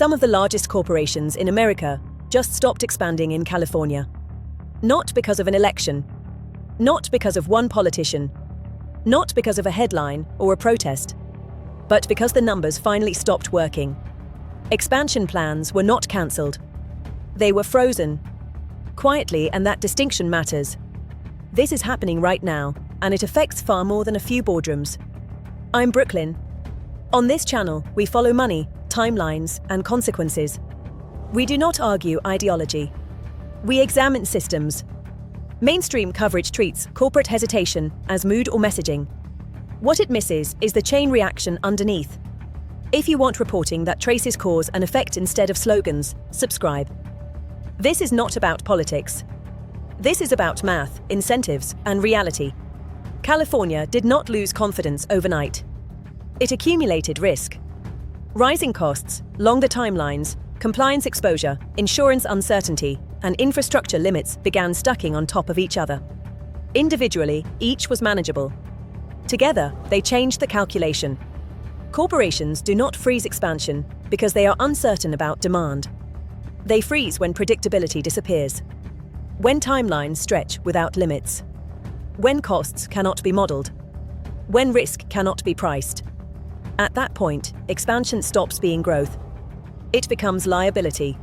Some of the largest corporations in America just stopped expanding in California. Not because of an election, not because of one politician, not because of a headline or a protest, but because the numbers finally stopped working. Expansion plans were not cancelled. They were frozen. Quietly, and that distinction matters. This is happening right now, and it affects far more than a few boardrooms. I'm Brooklyn. On this channel, we follow money, timelines, and consequences. We do not argue ideology. We examine systems. Mainstream coverage treats corporate hesitation as mood or messaging. What it misses is the chain reaction underneath. If you want reporting that traces cause and effect instead of slogans, subscribe. This is not about politics. This is about math, incentives, and reality. California did not lose confidence overnight. It accumulated risk. Rising costs, longer timelines, compliance exposure, insurance uncertainty, and infrastructure limits began stacking on top of each other. Individually, each was manageable. Together, they changed the calculation. Corporations do not freeze expansion because they are uncertain about demand. They freeze when predictability disappears, when timelines stretch without limits, when costs cannot be modeled, when risk cannot be priced. At that point, expansion stops being growth. It becomes liability.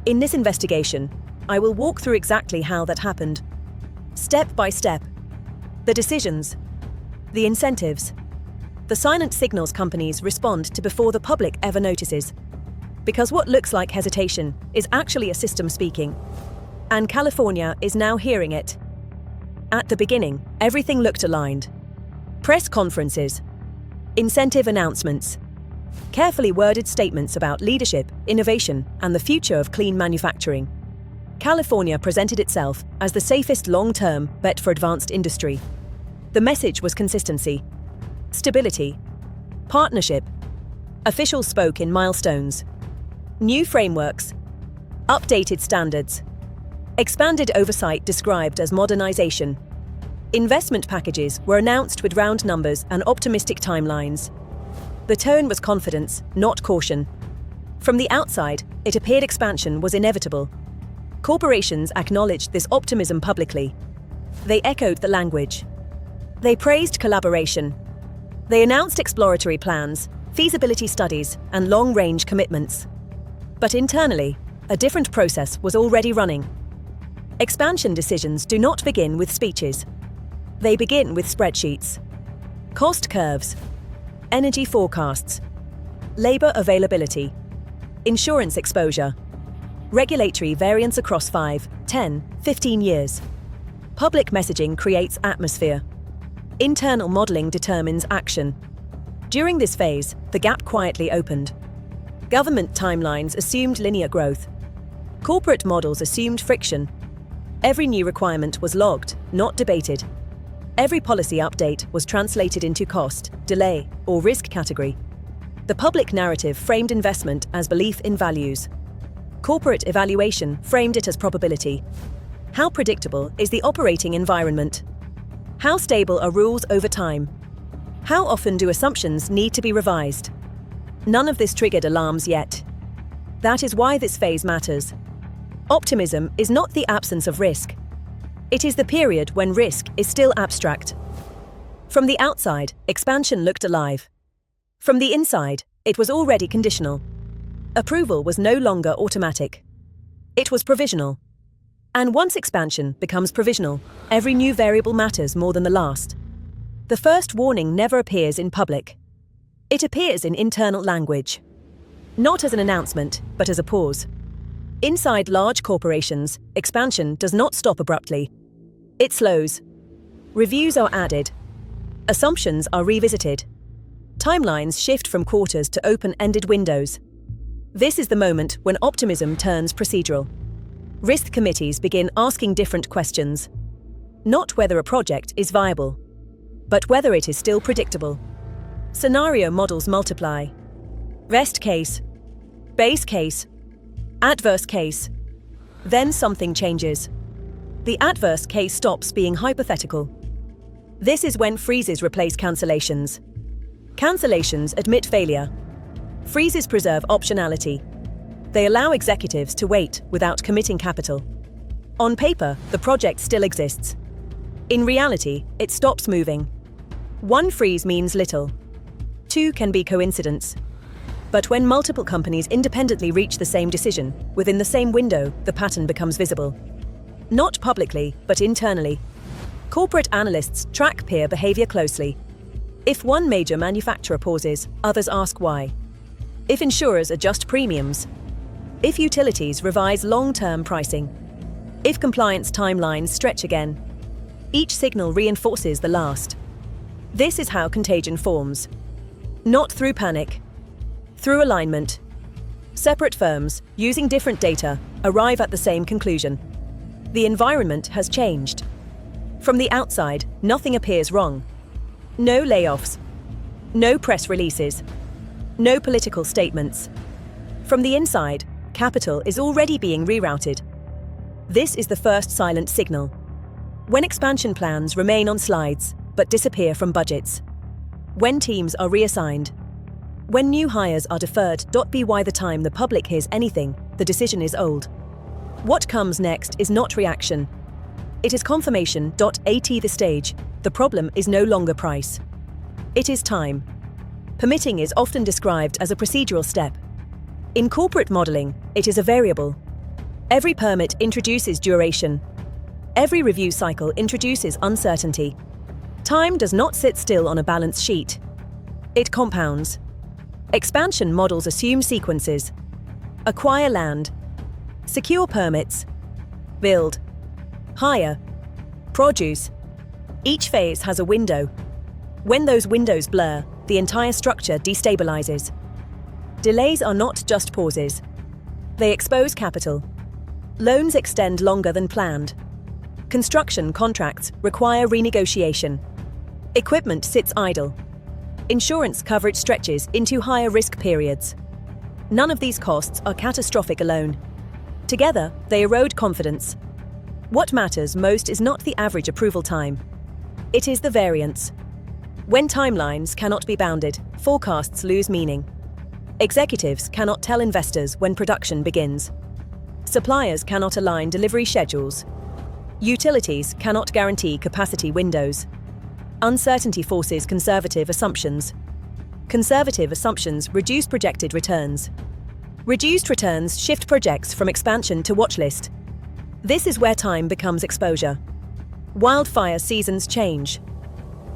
In this investigation, I will walk through exactly how that happened. Step by step. The decisions, the incentives, the silent signals companies respond to before the public ever notices. Because what looks like hesitation is actually a system speaking. And California is now hearing it. At the beginning, everything looked aligned. Press conferences, incentive announcements, carefully worded statements about leadership, innovation, and the future of clean manufacturing. California presented itself as the safest long-term bet for advanced industry. The message was consistency, stability, partnership. Officials spoke in milestones, new frameworks, updated standards, expanded oversight described as modernization. Investment packages were announced with round numbers and optimistic timelines. The tone was confidence, not caution. From the outside, it appeared expansion was inevitable. Corporations acknowledged this optimism publicly. They echoed the language. They praised collaboration. They announced exploratory plans, feasibility studies, and long-range commitments. But internally, a different process was already running. Expansion decisions do not begin with speeches. They begin with spreadsheets, cost curves, energy forecasts, labor availability, insurance exposure, regulatory variance across 5, 10, 15 years. Public messaging creates atmosphere. Internal modeling determines action. During this phase, the gap quietly opened. Government timelines assumed linear growth. Corporate models assumed friction. Every new requirement was logged, not debated. Every policy update was translated into cost, delay, or risk category. The public narrative framed investment as belief in values. Corporate evaluation framed it as probability. How predictable is the operating environment? How stable are rules over time? How often do assumptions need to be revised? None of this triggered alarms yet. That is why this phase matters. Optimism is not the absence of risk. It is the period when risk is still abstract. From the outside, expansion looked alive. From the inside, it was already conditional. Approval was no longer automatic. It was provisional. And once expansion becomes provisional, every new variable matters more than the last. The first warning never appears in public. It appears in internal language. Not as an announcement, but as a pause. Inside large corporations, expansion does not stop abruptly. It slows. Reviews are added. Assumptions are revisited. Timelines shift from quarters to open-ended windows. This is the moment when optimism turns procedural. Risk committees begin asking different questions. Not whether a project is viable, but whether it is still predictable. Scenario models multiply. Best case, base case, adverse case. Then something changes. The adverse case stops being hypothetical. This is when freezes replace cancellations. Cancellations admit failure. Freezes preserve optionality. They allow executives to wait without committing capital. On paper, the project still exists. In reality, it stops moving. One freeze means little. Two can be coincidence. But when multiple companies independently reach the same decision, within the same window, the pattern becomes visible. Not publicly, but internally. Corporate analysts track peer behavior closely. If one major manufacturer pauses, others ask why. If insurers adjust premiums. If utilities revise long-term pricing. If compliance timelines stretch again. Each signal reinforces the last. This is how contagion forms. Not through panic. Through alignment. Separate firms, using different data, arrive at the same conclusion. The environment has changed. From the outside, nothing appears wrong. No layoffs. No press releases. No political statements. From the inside, capital is already being rerouted. This is the first silent signal. When expansion plans remain on slides, but disappear from budgets. When teams are reassigned. When new hires are deferred. By the time the public hears anything, the decision is old. What comes next is not reaction. It is confirmation. At the stage, the problem is no longer price. It is time. Permitting is often described as a procedural step. In corporate modeling, it is a variable. Every permit introduces duration. Every review cycle introduces uncertainty. Time does not sit still on a balance sheet. It compounds. Expansion models assume sequences. Acquire land. Secure permits. Build. Hire. Produce. Each phase has a window. When those windows blur, the entire structure destabilizes. Delays are not just pauses. They expose capital. Loans extend longer than planned. Construction contracts require renegotiation. Equipment sits idle. Insurance coverage stretches into higher risk periods. None of these costs are catastrophic alone. Together, they erode confidence. What matters most is not the average approval time. It is the variance. When timelines cannot be bounded, forecasts lose meaning. Executives cannot tell investors when production begins. Suppliers cannot align delivery schedules. Utilities cannot guarantee capacity windows. Uncertainty forces conservative assumptions. Conservative assumptions reduce projected returns. Reduced returns shift projects from expansion to watchlist. This is where time becomes exposure. Wildfire seasons change.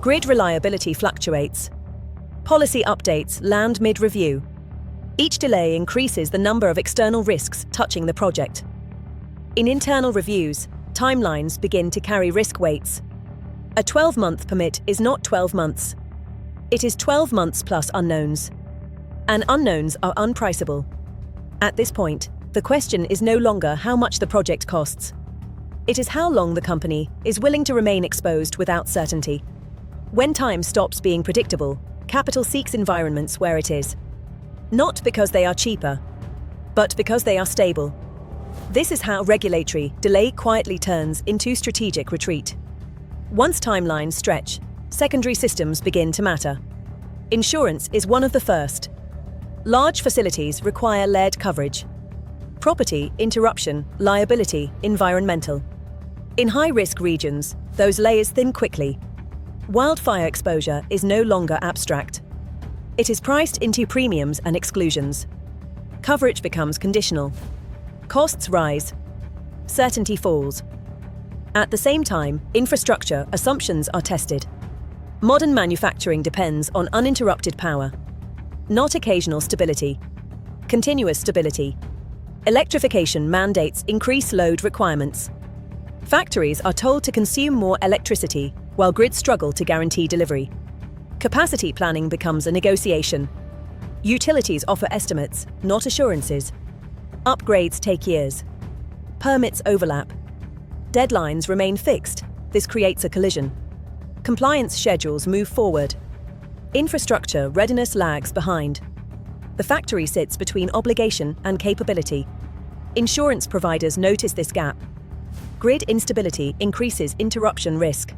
Grid reliability fluctuates. Policy updates land mid-review. Each delay increases the number of external risks touching the project. In internal reviews, timelines begin to carry risk weights. A 12-month permit is not 12 months. It is 12 months plus unknowns. And unknowns are unpriceable. At this point, the question is no longer how much the project costs. It is how long the company is willing to remain exposed without certainty. When time stops being predictable, capital seeks environments where it is. Not because they are cheaper, but because they are stable. This is how regulatory delay quietly turns into strategic retreat. Once timelines stretch, secondary systems begin to matter. Insurance is one of the first. Large facilities require layered coverage. Property, interruption, liability, environmental. In high-risk regions, those layers thin quickly. Wildfire exposure is no longer abstract. It is priced into premiums and exclusions. Coverage becomes conditional. Costs rise. Certainty falls. At the same time, infrastructure assumptions are tested. Modern manufacturing depends on uninterrupted power. Not occasional stability. Continuous stability. Electrification mandates increase load requirements. Factories are told to consume more electricity, while grids struggle to guarantee delivery. Capacity planning becomes a negotiation. Utilities offer estimates, not assurances. Upgrades take years. Permits overlap. Deadlines remain fixed. This creates a collision. Compliance schedules move forward. Infrastructure readiness lags behind. The factory sits between obligation and capability. Insurance providers notice this gap. Grid instability increases interruption risk.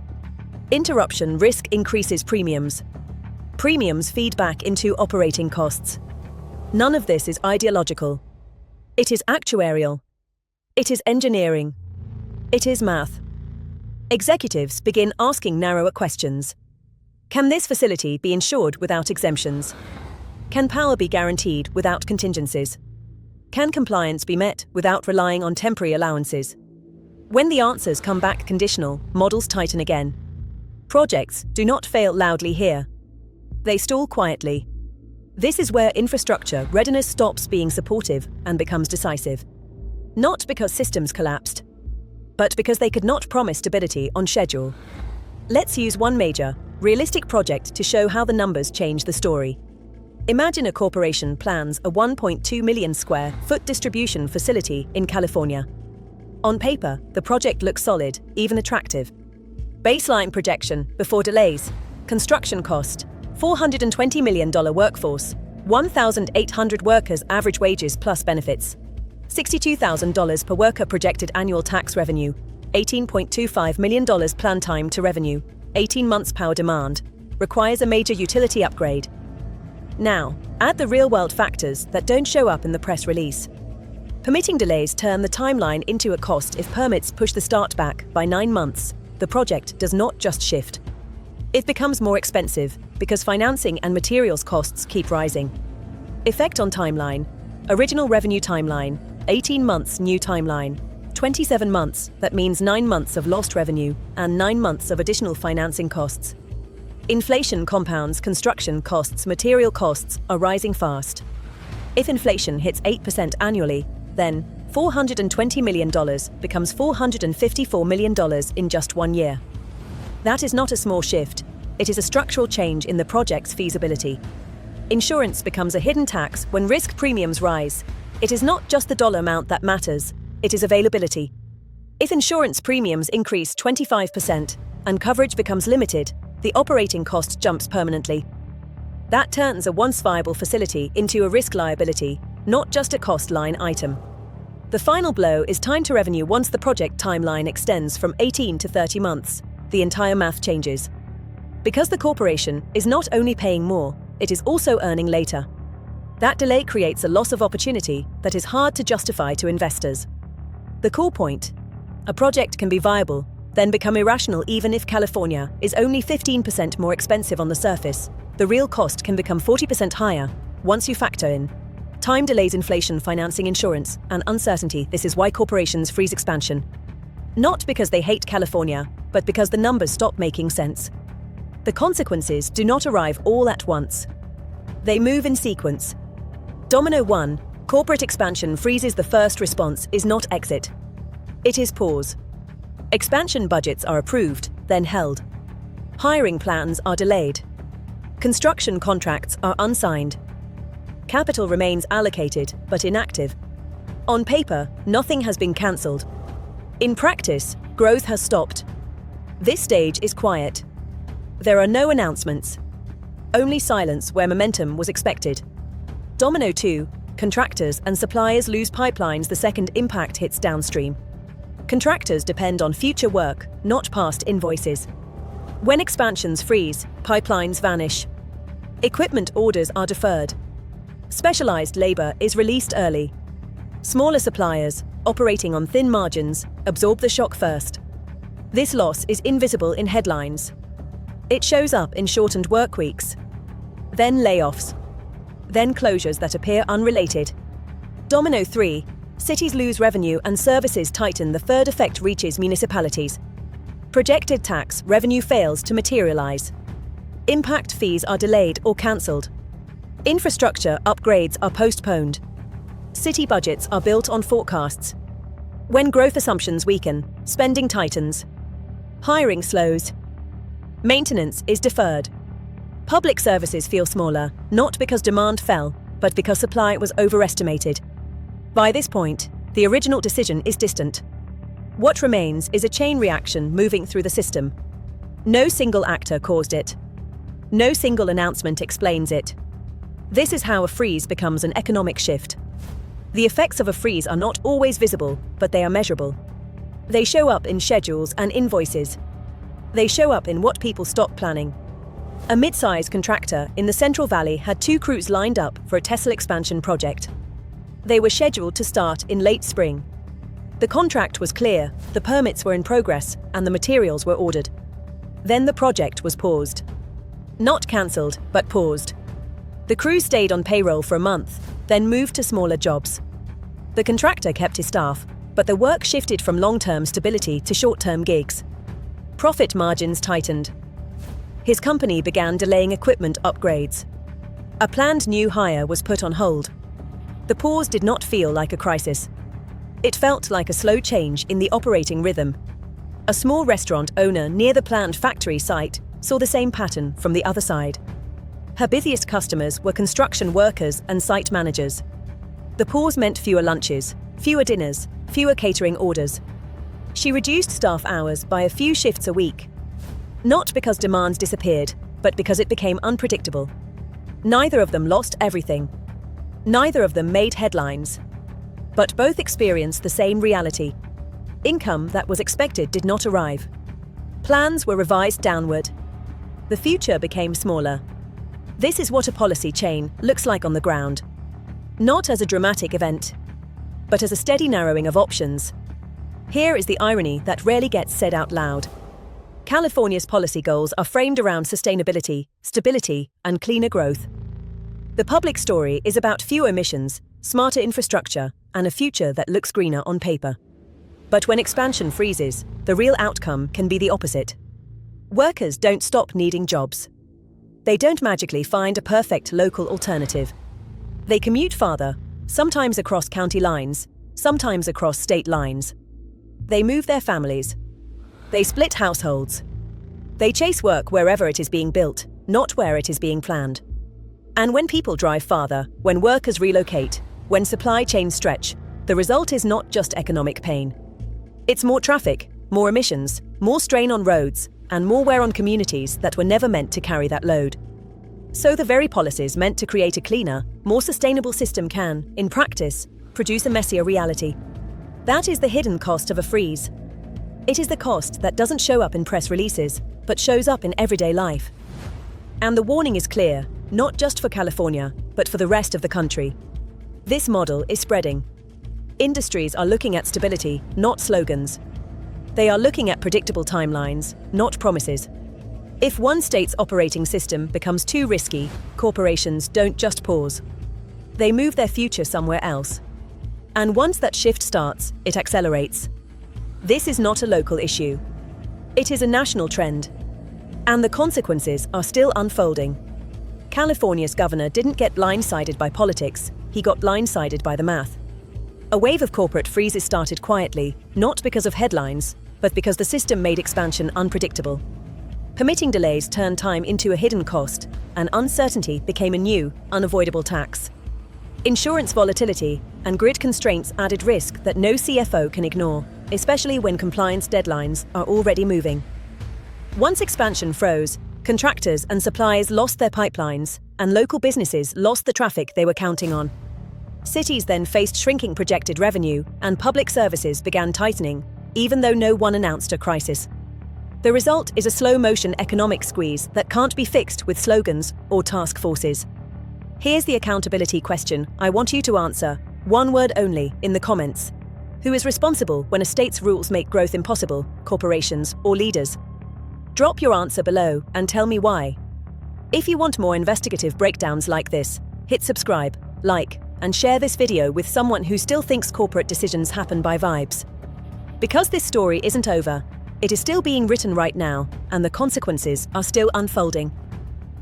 Interruption risk increases premiums. Premiums feed back into operating costs. None of this is ideological. It is actuarial. It is engineering. It is math. Executives begin asking narrower questions. Can this facility be insured without exemptions? Can power be guaranteed without contingencies? Can compliance be met without relying on temporary allowances? When the answers come back conditional, models tighten again. Projects do not fail loudly here. They stall quietly. This is where infrastructure readiness stops being supportive and becomes decisive. Not because systems collapsed, but because they could not promise stability on schedule. Let's use one major, realistic project to show how the numbers change the story. Imagine a corporation plans a 1.2 million square foot distribution facility in California. On paper, the project looks solid, even attractive. Baseline projection before delays. Construction cost, $420 million workforce, 1,800 workers average wages plus benefits. $62,000 per worker projected annual tax revenue, $18.25 million planned time to revenue, 18 months power demand, requires a major utility upgrade. Now, add the real-world factors that don't show up in the press release. Permitting delays turn the timeline into a cost. If permits push the start back by 9 months, the project does not just shift. It becomes more expensive because financing and materials costs keep rising. Effect on timeline. Original revenue timeline, 18 months new timeline, 27 months, that means 9 months of lost revenue and 9 months of additional financing costs. Inflation compounds construction costs, material costs are rising fast. If inflation hits 8% annually, then $420 million becomes $454 million in just 1 year. That is not a small shift, it is a structural change in the project's feasibility. Insurance becomes a hidden tax when risk premiums rise. It is not just the dollar amount that matters, it is availability. If insurance premiums increase 25% and coverage becomes limited, the operating cost jumps permanently. That turns a once viable facility into a risk liability, not just a cost line item. The final blow is time to revenue. Once the project timeline extends from 18 to 30 months, the entire math changes. Because the corporation is not only paying more, it is also earning later. That delay creates a loss of opportunity that is hard to justify to investors. The core point: a project can be viable, then become irrational. Even if California is only 15% more expensive on the surface, the real cost can become 40% higher once you factor in time delays, inflation, financing, insurance, and uncertainty. This is why corporations freeze expansion. Not because they hate California, but because the numbers stop making sense. The consequences do not arrive all at once. They move in sequence. Domino 1, corporate expansion freezes. The first response is not exit. It is pause. Expansion budgets are approved, then held. Hiring plans are delayed. Construction contracts are unsigned. Capital remains allocated, but inactive. On paper, nothing has been cancelled. In practice, growth has stopped. This stage is quiet. There are no announcements. Only silence where momentum was expected. Domino 2, contractors and suppliers lose pipelines. The second impact hits downstream. Contractors depend on future work, not past invoices. When expansions freeze, pipelines vanish. Equipment orders are deferred. Specialized labor is released early. Smaller suppliers, operating on thin margins, absorb the shock first. This loss is invisible in headlines. It shows up in shortened work weeks, then layoffs, then closures that appear unrelated. Domino 3, cities lose revenue and services tighten. The third effect reaches municipalities. Projected tax revenue fails to materialize. Impact fees are delayed or cancelled. Infrastructure upgrades are postponed. City budgets are built on forecasts. When growth assumptions weaken, spending tightens. Hiring slows. Maintenance is deferred. Public services feel smaller, not because demand fell, but because supply was overestimated. By this point, the original decision is distant. What remains is a chain reaction moving through the system. No single actor caused it. No single announcement explains it. This is how a freeze becomes an economic shift. The effects of a freeze are not always visible, but they are measurable. They show up in schedules and invoices. They show up in what people stop planning. A mid-sized contractor in the Central Valley had 2 crews lined up for a Tesla expansion project. They were scheduled to start in late spring. The contract was clear, the permits were in progress, and the materials were ordered. Then the project was paused. Not cancelled, but paused. The crew stayed on payroll for a month, then moved to smaller jobs. The contractor kept his staff, but the work shifted from long-term stability to short-term gigs. Profit margins tightened. His company began delaying equipment upgrades. A planned new hire was put on hold. The pause did not feel like a crisis. It felt like a slow change in the operating rhythm. A small restaurant owner near the planned factory site saw the same pattern from the other side. Her busiest customers were construction workers and site managers. The pause meant fewer lunches, fewer dinners, fewer catering orders. She reduced staff hours by a few shifts a week. Not because demands disappeared, but because it became unpredictable. Neither of them lost everything. Neither of them made headlines. But both experienced the same reality. Income that was expected did not arrive. Plans were revised downward. The future became smaller. This is what a policy chain looks like on the ground. Not as a dramatic event, but as a steady narrowing of options. Here is the irony that rarely gets said out loud. California's policy goals are framed around sustainability, stability, and cleaner growth. The public story is about fewer emissions, smarter infrastructure, and a future that looks greener on paper. But when expansion freezes, the real outcome can be the opposite. Workers don't stop needing jobs. They don't magically find a perfect local alternative. They commute farther, sometimes across county lines, sometimes across state lines. They move their families. They split households. They chase work wherever it is being built, not where it is being planned. And when people drive farther, when workers relocate, when supply chains stretch, the result is not just economic pain. It's more traffic, more emissions, more strain on roads, and more wear on communities that were never meant to carry that load. So the very policies meant to create a cleaner, more sustainable system can, in practice, produce a messier reality. That is the hidden cost of a freeze. It is the cost that doesn't show up in press releases, but shows up in everyday life. And the warning is clear, not just for California, but for the rest of the country. This model is spreading. Industries are looking at stability, not slogans. They are looking at predictable timelines, not promises. If one state's operating system becomes too risky, corporations don't just pause. They move their future somewhere else. And once that shift starts, it accelerates. This is not a local issue. It is a national trend. And the consequences are still unfolding. California's governor didn't get blindsided by politics, he got blindsided by the math. A wave of corporate freezes started quietly, not because of headlines, but because the system made expansion unpredictable. Permitting delays turned time into a hidden cost, and uncertainty became a new, unavoidable tax. Insurance volatility and grid constraints added risk that no CFO can ignore, especially when compliance deadlines are already moving. Once expansion froze, contractors and suppliers lost their pipelines, and local businesses lost the traffic they were counting on. Cities then faced shrinking projected revenue, and public services began tightening, even though no one announced a crisis. The result is a slow-motion economic squeeze that can't be fixed with slogans or task forces. Here's the accountability question I want you to answer, one word only, in the comments. Who is responsible when a state's rules make growth impossible, corporations or leaders? Drop your answer below and tell me why. If you want more investigative breakdowns like this, hit subscribe, like, and share this video with someone who still thinks corporate decisions happen by vibes. Because this story isn't over, it is still being written right now, and the consequences are still unfolding.